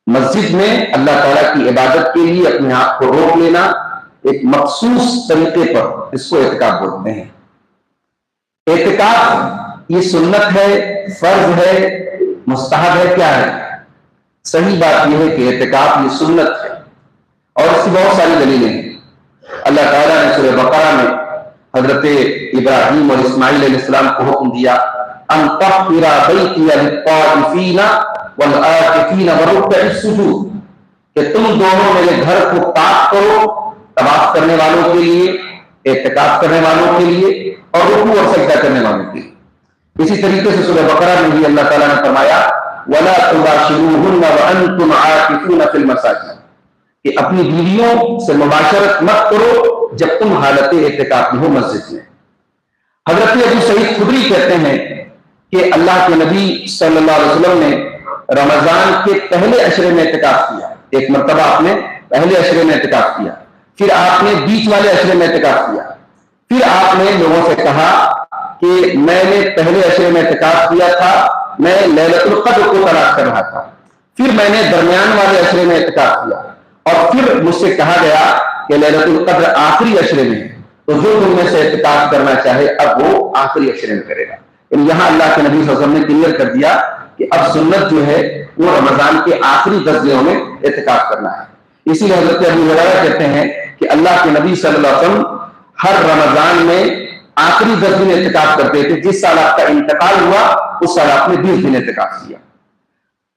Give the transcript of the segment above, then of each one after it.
مسجد میں اللہ تعالیٰ کی عبادت کے لیے اپنے آپ کو روک لینا ایک مخصوص طریقے پر، اس کو اعتکاف بولتے ہیں۔ اعتکاف یہ سنت ہے، فرض ہے، مستحب ہے، کیا ہے؟ صحیح بات یہ ہے کہ اعتکاف یہ سنت ہے، اور اس کی بہت ساری دلیلیں ہیں۔ اللہ تعالیٰ نے سورہ بقرہ میں حضرت ابراہیم اور اسماعیل علیہ السلام کو حکم دیا ان طہر بیتی للطائفین والعاکفین والرکع السجود، کہ تم دونوں میرے گھر کو پاک کرو طواف کرنے والوں کے لیے، اعتکاف کرنے والوں کے لیے، اور رکوع اور سجدہ کرنے والوں کے لیے۔ اسی طریقے سے سورہ بقرہ میں بھی اللہ تعالیٰ نے فرمایا وَلَا تُبَاشِرُوهُنَّ وَأَنْتُمْ عَاكِفُونَ فِي الْمَسَاجِدِ، کہ اپنی بیویوں سے مباشرت مت کرو جب تم حالت اعتکاف میں ہو مسجد میں۔ حضرت ابو سعید خدری کہتے ہیں کہ اللہ کے نبی صلی اللہ علیہ وسلم نے رمضان کے پہلے عشرے میں اعتکاف کیا، ایک مرتبہ آپ نے پہلے عشرے میں اعتکاف کیا، پھر آپ نے بیچ والے عشرے میں اعتکاف کیا، پھر آپ نے لوگوں سے کہا کہ میں نے پہلے عشرے میں اعتکاف کیا تھا، میں لیلۃ القدر کو تلاش کر رہا تھا، پھر میں نے درمیان والے عشرے میں اعتکاف کیا، اور پھر مجھ سے کہا گیا کہ لیلۃ القدر آخری عشرے میں ہے، تو جو تم میں سے اعتکاف کرنا چاہے اب وہ آخری عشرے میں کرے گا۔ یہاں اللہ کے نبی صلی اللہ علیہ وسلم نے کلیئر کر دیا کہ اب سنت جو ہے وہ رمضان کے آخری 10 دنوں میں اعتکاف کرنا ہے۔ اسی لیے حضرت ابو ہریرہ کہتے ہیں کہ اللہ کے نبی صلی اللہ علیہ وسلم ہر رمضان میں آخری 10 دن اعتکاف کرتے تھے۔ جس سال آپ کا انتقال ہوا اس سال آپ نے 20 دن اعتکاف کیا۔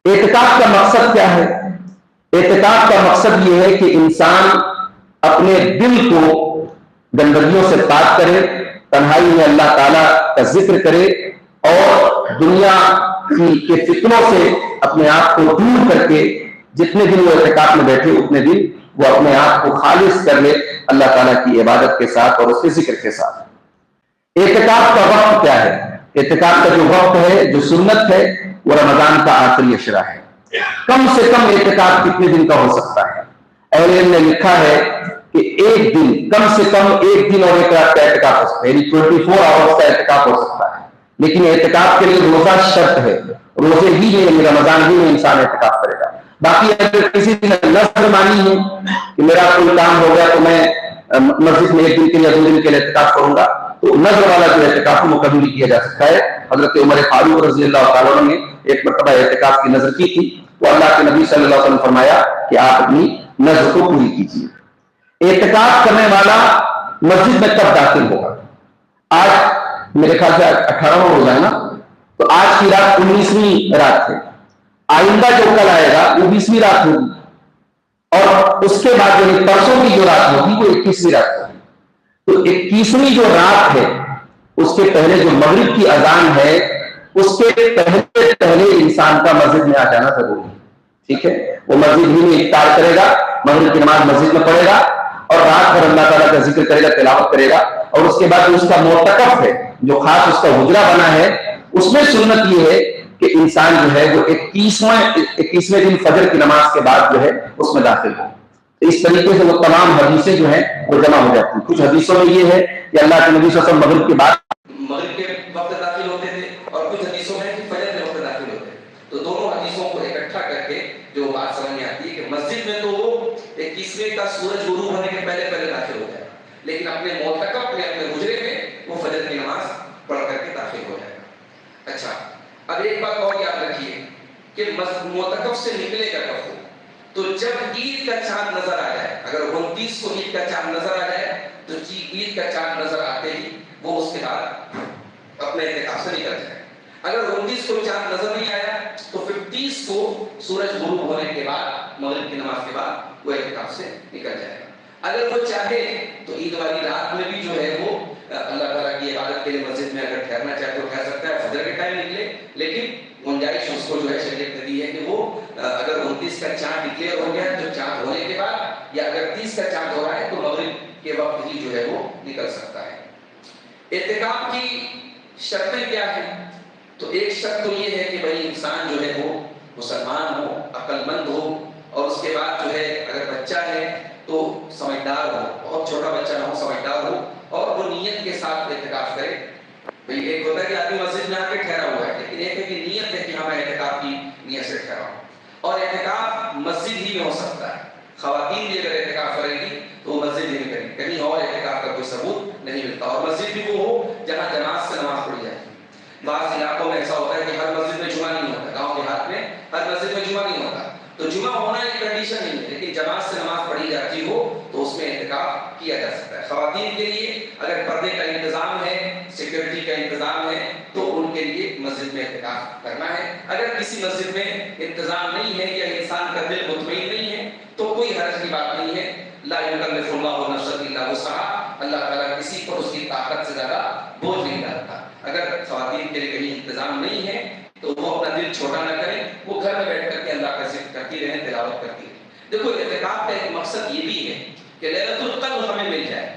اعتکاف کا مقصد کیا ہے؟ اعتکاف کا مقصد یہ ہے کہ انسان اپنے دل کو گندگیوں سے پاک کرے، تنہائی میں اللہ تعالیٰ کا ذکر کرے، اور دنیا کے فتنوں سے اپنے آپ کو دور کر کے جتنے دن وہ اعتکاف میں بیٹھے اتنے دن وہ اپنے آپ کو خالص کر لے اللہ تعالیٰ کی عبادت کے ساتھ اور اس کے ذکر کے ساتھ۔ اعتکاف کا وقت کیا ہے؟ اعتکاف کا جو وقت ہے، جو سنت ہے، وہ رمضان کا آخری عشرہ ہے۔ کم سے کم اعتکاف کتنے دن کا ہو سکتا ہے؟ اہل علم نے لکھا ہے کہ ایک دن، کم سے کم ایک دن اور ایک رات کا اعتکاف ہو سکتا ہے، یعنی 24 آورز کا اعتکاف ہو سکتا ہے۔ لیکن اعتکاف کے لیے روزہ شرط ہے، روزے ہی میں یعنی رمضان ہی میں انسان اعتکاف کرے گا۔ باقی اگر کسی نے نظر مانی ہے کہ میرا کوئی کام ہو گیا تو میں مسجد میں ایک دن کے لیے 2 دن کے لیے اعتکاف کروں گا، تو نظر والا جو اعتکاف وہ کبھی بھی کیا جا سکتا ہے۔ حضرت عمر فاروق رضی اللہ تعالیٰ نے ایک مرتبہ اعتکاف کی نظر کی تھی، تو اللہ کے نبی صلی اللہ علیہ وسلم فرمایا کہ آپ اپنی نظر کو پوری کیجیے۔ اعتکاف کرنے والا مسجد میں کب داخل ہوگا؟ آج میرے خیال سے 18واں روزہ ہے نا، تو آج کی رات 19ویں رات ہے، آئندہ جو کل آئے گا وہ 20ویں رات ہوگی، اور اس کے بعد یعنی پرسوں کی جو رات ہوگی وہ 21ویں رات ہوگی۔ تو 21ویں جو رات ہے اس کے پہلے جو مغرب کی اذان ہے اس کے پہلے انسان کا مسجد میں آ جانا ضروری ہے، ٹھیک ہے؟ وہ مسجد ہی میں افطار کرے گا، مغرب کی نماز مسجد میں پڑھے گا، اور رات بھر اللہ تعالیٰ کا ذکر کرے گا، تلاوت کرے گا، اور اس کے بعد جو اس کا معتکف ہے، جو خاص اس کا حجرہ بنا ہے، اس میں سنت یہ ہے کہ انسان جو ہے وہ 21ویں دن فجر کی نماز کے بعد جو ہے اس میں داخل ہو۔ اس طریقے سے وہ تمام حدیثیں جو ہیں وہ جمع ہو جاتی ہیں۔ کچھ حدیثوں میں یہ ہے کہ اللہ کے نبی صلی اللہ علیہ وسلم مغرب کے بعد مغرب کے وقت داخل ہوتے تھے، اور کچھ حدیثوں میں فجر کے وقت داخل ہوتے تھے۔ تو دونوں حدیثوں کو اکٹھا کر کے جو بات سمجھ میں آتی ہے کہ مسجد میں تو وہ 21ویں کا سورج غروب ہونے کے پہلے داخل ہو جائے، لیکن اپنے معتکف میں، اپنے حجرے میں وہ فجر کی نماز پڑھ کر کے داخل ہو جائے گا۔ اچھا، اب ایک بات اور یاد رکھیے کہ معتکف سے نکلے گا کب؟ تو جب عید کا چاند نظر آ جائے، اگر 29 کو عید کا چاند نظر آ جائے تو عید کا چاند نظر آتے ہی وہ اس کے بعد اپنے اعتکاف سے نکل جائے۔ اگر 29 کو چاند نظر نہیں آیا تو پھر 30 کو سورج غروب ہونے کے بعد، مغرب کی نماز کے بعد وہ اعتکاف سے نکل جائے گا۔ اگر وہ چاہے تو عید والی رات میں بھی جو ہے وہ اللہ تعالیٰ کی عبادت کے لیے مسجد میں اگر ٹھہرنا چاہے تو ٹھہر سکتا ہے، فجر کے ٹائم نکلے، لیکن گنجائش اس کو جو ہے شریعت نے دی ہے کہ وہ اگر 29 کا چاند ڈکلیئر ہو گیا تو چاند ہونے کے بعد، یا اگر 30 کا چاند ہو رہا ہے تو مغرب کے وقت ہی جو ہے وہ نکل سکتا ہے۔ اعتکاف کی شرطیں کیا ہیں؟ تو ایک شرط تو یہ ہے کہ بھائی انسان جو ہے وہ مسلمان ہو، عقل مند ہو، اور اس کے بعد جو ہے اگر بچہ ہے تو سمجھدار ہو، بہت چھوٹا بچہ نہ ہو، سمجھدار ہو، اور وہ نیت کے ساتھ اعتکاف کرے۔ بھائی ایک ہوتا ہے کہ آدمی مسجد میں آ کے ٹھہرا ہوا ہے، لیکن ایک ہے کہ نیت ہے کہ ہاں میں اعتکاف کی نیت سے ٹھہرا ہوں۔ اور اعتکاف مسجد ہی میں ہو سکتا ہے. خواتین بھی اگر اعتکاف کریں گی تو وہ مسجد ہی میں کریں گی, کہیں اور اعتکاف کا کوئی ثبوت نہیں ملتا. اور مسجد بھی وہ ہو جہاں جماعت سے نماز پڑھی جائے. بعض علاقوں میں ایسا ہوتا ہے کہ ہر مسجد میں جمعہ نہیں ہوتا, گاؤں دیہات میں ہر مسجد میں جمعہ نہیں ہوتا, تو جمعہ ہونا ایک کنڈیشن نہیں ہے, لیکن جماعت سے نماز پڑھی جاتی ہو تو اس میں اعتکاف کیا جا سکتا ہے. خواتین کے لیے اگر پردے کا انتظام ہے, سیکورٹی کا انتظام ہے, تو ان کے لیے مسجد میں اعتکاف کرنا ہے. اگر کسی مسجد میں انتظام نہیں ہے یا انسان کا دل مطمئن نہیں ہے تو کوئی حرج کی بات نہیں ہے. لا یکلف اللہ نفسا الا وسعها, اللہ تعالیٰ کسی پر اس کی طاقت سے زیادہ بوجھ نہیں ڈالتا. اگر خواتین کے لیے کہیں انتظام نہیں ہے تو وہ اپنا دل چھوٹا نہ کریں, وہ گھر میں بیٹھ کر کے اللہ کا ذکر کرتی رہیں, تلاوت کرتی رہیں. دیکھو اعتکاف کا ایک مقصد یہ بھی ہے کہ لیلۃ القدر ہمیں مل جائے,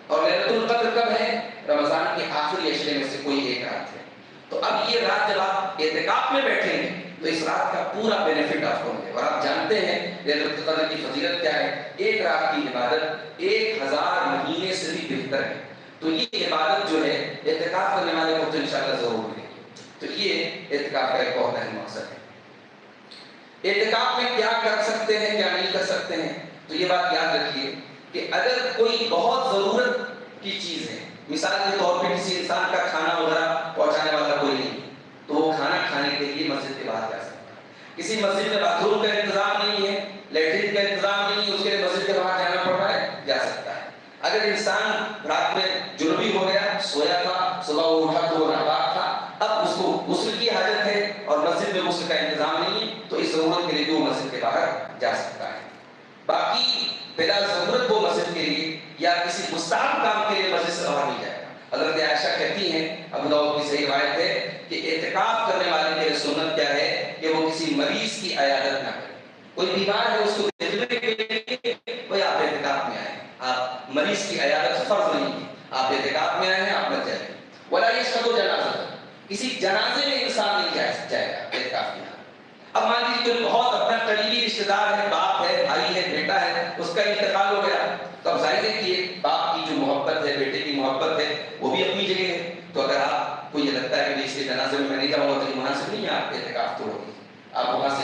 اور لیلۃ القدر کب ہے؟ رمضان کے آخری عشرے میں سے کوئی ایک رات ہے. تو اب یہ رات جب آپ اعتکاف میں بیٹھیں گے تو اس رات کا پورا بینیفٹ آپ کو ملے. اور آپ جانتے ہیں لیلۃ القدر کی فضیلت کیا ہے, ایک رات کی عبادت 1000 مہینے سے بھی بہتر ہے. تو یہ عبادت جو ہے اعتکاف کرنے والے کو تو انشاءاللہ ضرور ملے گی. تو یہ اعتکاف کا ایک بہت اہم مقصد ہے. اعتکاف میں کیا کر سکتے ہیں, کیا نہیں کر سکتے ہیں, تو یہ بات یاد رکھیے کہ اگر کوئی بہت ضرورت کی چیز ہے, مثال کے طور پہ کسی انسان کا کھانا وغیرہ پہنچانے والا کوئی نہیں, تو وہ کھانا کھانے کے لیے مسجد کے باہر جا سکتا ہے. کسی مسجد میں باتھ روم کا انتظام نہیں ہے, لیٹرین کا انتظام نہیں ہے, اس کے لیے مسجد کے باہر جانا پڑ رہا ہے, جا سکتا ہے. اگر انسان رات میں جنوبی ہو گیا, سویا تھا, صبح وہ اٹھا تو وہ ناپاک تھا, اب اس کو غسل کی حاجت ہے اور مسجد میں غسل کا انتظام نہیں ہے, تو اس ضرورت کے لیے وہ مسجد کے باہر جا سکتا ہے. باقی بلا ضرورت وہ مسجد کے لیے یا کسی مستحب کام کے لیے مسجد سے باہر نہیں جائے گا. حضرت عائشہ کہتی ہیں, ابو داؤد کی صحیح روایت ہے, کہ اعتکاف کرنے والے کے لیے سنت کیا ہے کہ وہ کسی مریض کی عیادت نہ کرے. کوئی بیمار ہے, اس کو دیکھنے کے لیے کوئی آپ اعتکاف میں آئے, آپ مریض کی عیادت فرض نہیں ہے, آپ اعتکاف میں آئے ہیں, آپ مت جائیں. ولا یشهد جنازہ, کسی جنازے میں انسان نہیں جائے گا اعتکاف میں. اب مان لیجیے کوئی بہت اپنا قریبی رشتے دار ہے, باپ ہے, بھائی ہے, بیٹا ہے, اس کا انتقال ہو گیا, تو اب ظاہر ہے کہ باپ کی جو محبت ہے, بیٹے کی محبت ہے, وہ بھی اپنی جگہ ہے. تو اگر آپ کو یہ لگتا ہے کہ اس کے جنازے میں نہیں جاؤں گا تو یہ مناسب نہیں ہے, آپ اعتکاف توڑ دیجیے. آپ وہاں سے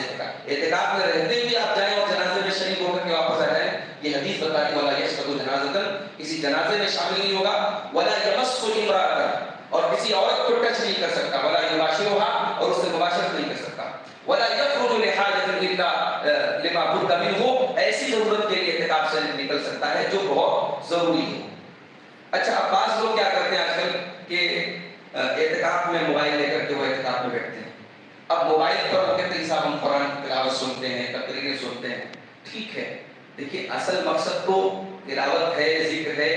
اعتکاف میں رہتے ہوئے آپ جائیں اور جنازے میں شریک ہو کر کے واپس آ جائیں, یہ حدیث بتاتی ہے ولا یشهد جنازۃ, کسی جنازے میں شامل نہیں ہوگا. ولا یمس امرأۃ, اور کسی عورت کو ٹچ نہیں کر سکتا. ولا یباشرها, اور اس سے مباشرت نہیں کر سکتا. ولا یخرج لحاجۃ الا لما بد منه, ایسی ضرورت کے لیے اعتکاف سے نکل سکتا ہے جو بہت ضروری ہے. اچھا, اب بعض لوگ کیا کرتے ہیں آج کل کہ اعتکاف میں موبائل لے کر کے وہ اعتکاف میں بیٹھتے ہیں. اب موبائل پر وہ کہتے ہیں صاحب ہم قرآن کی تلاوت سنتے ہیں, تقریریں سنتے ہیں. ٹھیک ہے, دیکھیے اصل مقصد تو تلاوت ہے, ذکر ہے,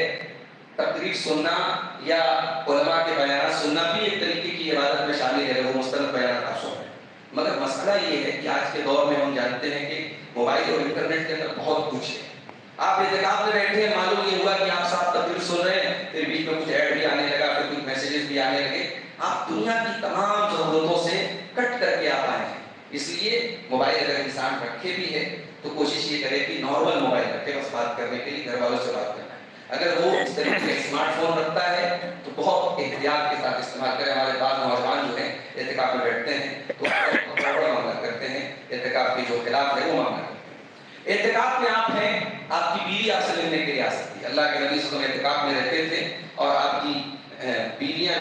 تقریر سننا یا علماء کے بیانات سننا بھی ایک طریقے کی عبادت میں شامل ہے, وہ مستند بیانات آپ سن رہے ہیں. مگر مسئلہ یہ ہے کہ آج کے دور میں ہم جانتے ہیں کہ موبائل اور انٹرنیٹ کے اندر بہت کچھ ہے. آپ اعتکاف میں بیٹھے ہیں, معلوم یہ ہوا کہ آپ صاحب تقریر سن رہے ہیں, پھر بیچ میں کچھ ایڈ بھی آنے لگا, پھر کچھ میسیجز بھی آنے لگے, آپ دنیا کی تمام ضرورتوں سے کٹ کر کے آپ آئے ہیں. اس لیے موبائل اگر انسان رکھے بھی ہے تو کوشش یہ کرے کہ نارمل موبائل رکھے, بس بات کرنے کے لیے گھر والوں سے بات کرنا ہے. اگر وہ اس طریقے سے اسمارٹ فون رکھتا ہے تو بہت احتیاط کے ساتھ استعمال کرے. ہمارے بعض نوجوان جو ہیں اعتکاف میں بیٹھتے ہیں تو معاملہ کرتے ہیں, اعتکاف کے جو خلاف ہے وہ معاملہ کرتے ہیں. اعتکاف میں آپ ہیں, آپ کی بیوی آپ سے ملنے کے لیے آ سکتی ہے. اللہ کے نبی صلی اللہ علیہ وسلم اعتکاف میں رہتے تھے اور آپ کی بیویاں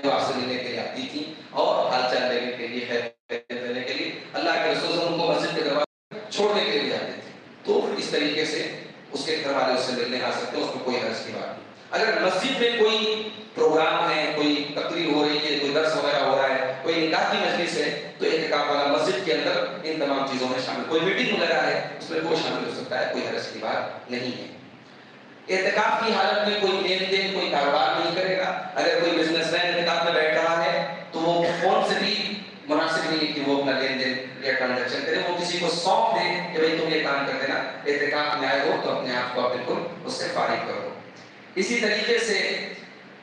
جو آپ سے ملنے کے لیے آتی تھیں اور حال چال لینے کے لیے, خیر دینے کے لیے. اللہ کے رسول ان کو مسجد کے دروازے چھوڑنے کے لیے جاتے تھے. تو اس طریقے سے اس کے گھر والے اس سے ملنے آ سکتے ہیں, اس میں کوئی حرج کی بات نہیں. اگر مسجد میں کوئی پروگرام ہے, کوئی تقریر ہو رہی ہے, کوئی درس وغیرہ ہو رہا ہے, کوئی نکاح کی مجلس ہے, تو اعتکاف والا مسجد کے اندر ان تمام چیزوں میں شامل. کوئی میٹنگ وغیرہ ہے اس میں وہ شامل ہو سکتا ہے, کوئی حرج کی بات نہیں ہے. اعتکاف کی حالت میں کوئی لین دین, کوئی کاروبار نہیں کرے گا. اگر کوئی بزنس مین اعتکاف میں بیٹھ رہا ہے تو وہ فون سے بھی مناسب نہیں ہے کہ وہ اپنا لین دین یا ٹرانزیکشن کرے. وہ کسی کو سونپ دے کہ بھائی تم یہ کام کر دینا, اعتکاف میں آئے ہو تو اپنے آپ کو بالکل اس سے فارغ کرو. اسی طریقے سے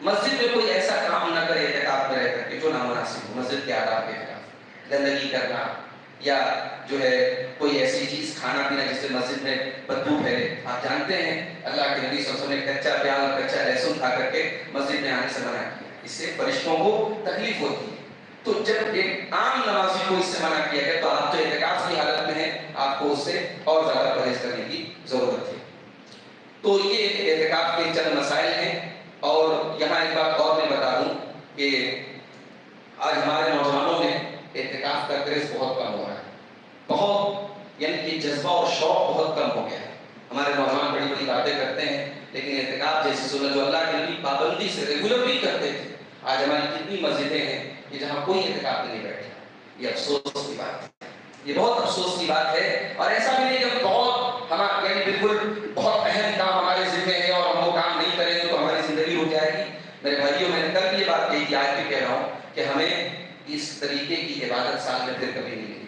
مسجد میں کوئی ایسا کام نہ کرے اعتکاف میں رہ کر کے جو نامناسب ہو, مسجد کے آداب کے خلاف. گندگی کرنا یا جو ہے کوئی ایسی چیز کھانا پینا جس سے مسجد میں بدبو پھیلے. آپ جانتے ہیں اللہ کے نبی صلی اللہ علیہ وسلم نے کچا پیاز اور کچا لہسن کھا کر کے مسجد میں آنے سے منع کیا. اس سے فرشتوں کو تکلیف ہوتی ہے. تو جب ایک عام نمازی کو اس سے منع کیا گیا تو آپ تو اعتکاف کی حالت میں ہیں، آپ کو اس سے اور زیادہ پرہیز کرنے کی ضرورت ہے۔ تو یہ اعتکاف کے چند مسائل ہیں، اور یہاں ایک بات اور میں بتا دوں کہ آج ہمارے نوجوانوں میں اعتکاف کا کریز بہت کم ہو رہا ہے، بہت، یعنی کہ جذبہ اور شوق بہت کم ہو گیا ہے۔ ہمارے نوجوان بڑی بڑی باتیں کرتے ہیں، لیکن اعتکاف جیسی سنت جو اللہ کے نبی پابندی سے ریگولرلی کرتے تھے، آج ہماری کتنی مسجدیں ہیں کہ جہاں کوئی اعتکاف نہیں بیٹھا۔ یہ افسوس کی بات ہے، یہ بہت افسوس کی بات ہے۔ اور ایسا بھی نہیں کہ بہت ہمارا، یعنی بالکل بہت اہم کام ہمارے ذمہ ہے اور ہم وہ کام نہیں کریں گے تو ہماری زندگی رک جائے گی۔ میرے بھائیوں، میں نے کل بھی یہ بات کہی تھی، آج بھی کہہ رہا ہوں کہ ہمیں اس طریقے کی عبادت سال میں پھر کبھی نہیں ملی،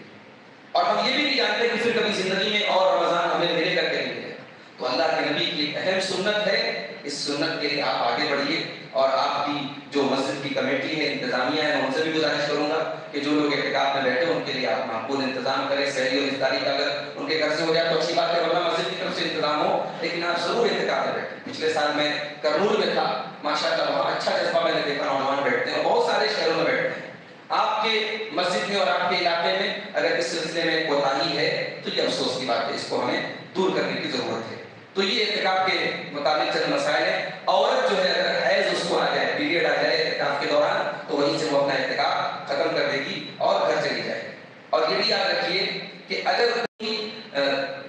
اور ہم یہ بھی نہیں جانتے کہ پھر کبھی زندگی میں اور رمضان ہمیں ملے گا کہ نہیں ملے گا۔ تو اللہ کے نبی کی ایک اہم سنت ہے، اس سنت کے لیے آپ آگے بڑھیے، اور آپ کی جو مسجد کی کمیٹی ہے، انتظامیہ ہے، میں ان سے بھی گزارش کروں گا کہ جو لوگ اعتکاف میں بیٹھے ان کے لیے آپ معقول انتظام کریں۔ سحری اور افطاری کا اگر ان کے گھر سے ہو جائے تو اچھی بات ہے، ورنہ مسجد کی طرف سے انتظام ہو، لیکن آپ ضرور اعتکاف میں بیٹھیں۔ پچھلے سال میں کرنول میں تھا، ماشاءاللہ وہاں اچھا جذبہ میں نے دیکھا، نوجوان بیٹھتے ہیں اور بہت سارے شہروں میں بیٹھتے ہیں۔ آپ کے مسجد میں اور آپ کے علاقے میں اگر اس سلسلے میں کوتاہی ہے تو یہ افسوس کی بات ہے، اس کو ہمیں دور کرنے کی ضرورت ہے۔ تو یہ اعتکاف کے مطابق چند مسائل ہیں۔ عورت جو ہے اگر حیض اس کو آ جائے، پیریڈ آ جائے اعتکاف کے دوران، تو وہیں سے وہ اپنا اعتکاف ختم کر دے گی اور گھر چلی جائے گی۔ اور یہ بھی یاد رکھیے کہ اگر کوئی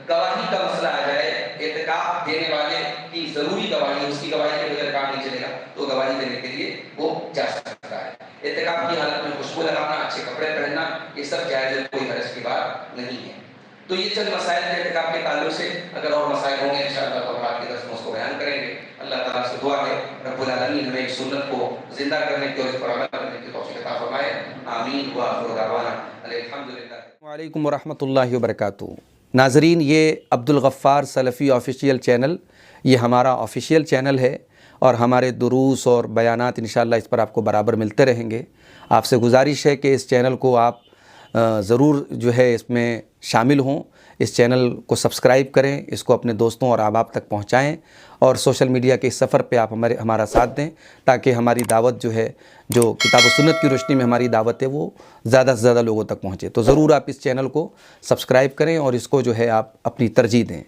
گواہی کا مسئلہ آ جائے، اعتکاف دینے والے کی ضروری گواہی، اس کی گواہی کے بغیر کام نہیں چلے گا، تو گواہی دینے کے لیے وہ جا سکتا ہے۔ اعتکاف کی حالت میں خوشبو لگانا، اچھے کپڑے پہننا، یہ سب جائز ہے، کوئی حرج کی بات نہیں ہے۔ تو یہ چند مسائل کے اعتکاف کے تعلق سے، اگر اور مسائل ہوں گے انشاءاللہ تو ہم آپ کے درس میں اس کو بیان کریں گے۔ اللہ تعالیٰ سے دعا ہے رب العالمین ہمیں اس سنت کو زندہ کرنے کی اور اس پر عمل کرنے کی توفیق عطا فرمائے۔ آمین وآخر دعوانا الحمدللہ۔ وعلیکم ورحمۃ اللہ وبرکاتہ۔ ناظرین، یہ عبدالغفار سلفی آفیشیل چینل، یہ ہمارا آفیشیل چینل ہے، اور ہمارے دروس اور بیانات انشاءاللہ اس پر آپ کو برابر ملتے رہیں گے۔ آپ سے گزارش ہے کہ اس چینل کو آپ ضرور جو ہے اس میں شامل ہوں، اس چینل کو سبسکرائب کریں، اس کو اپنے دوستوں اور احباب تک پہنچائیں، اور سوشل میڈیا کے اس سفر پہ آپ ہمارا ساتھ دیں، تاکہ ہماری دعوت جو ہے، جو کتاب و سنت کی روشنی میں ہماری دعوت ہے، وہ زیادہ سے زیادہ لوگوں تک پہنچے۔ تو ضرور آپ اس چینل کو سبسکرائب کریں اور اس کو جو ہے آپ اپنی ترجیح دیں۔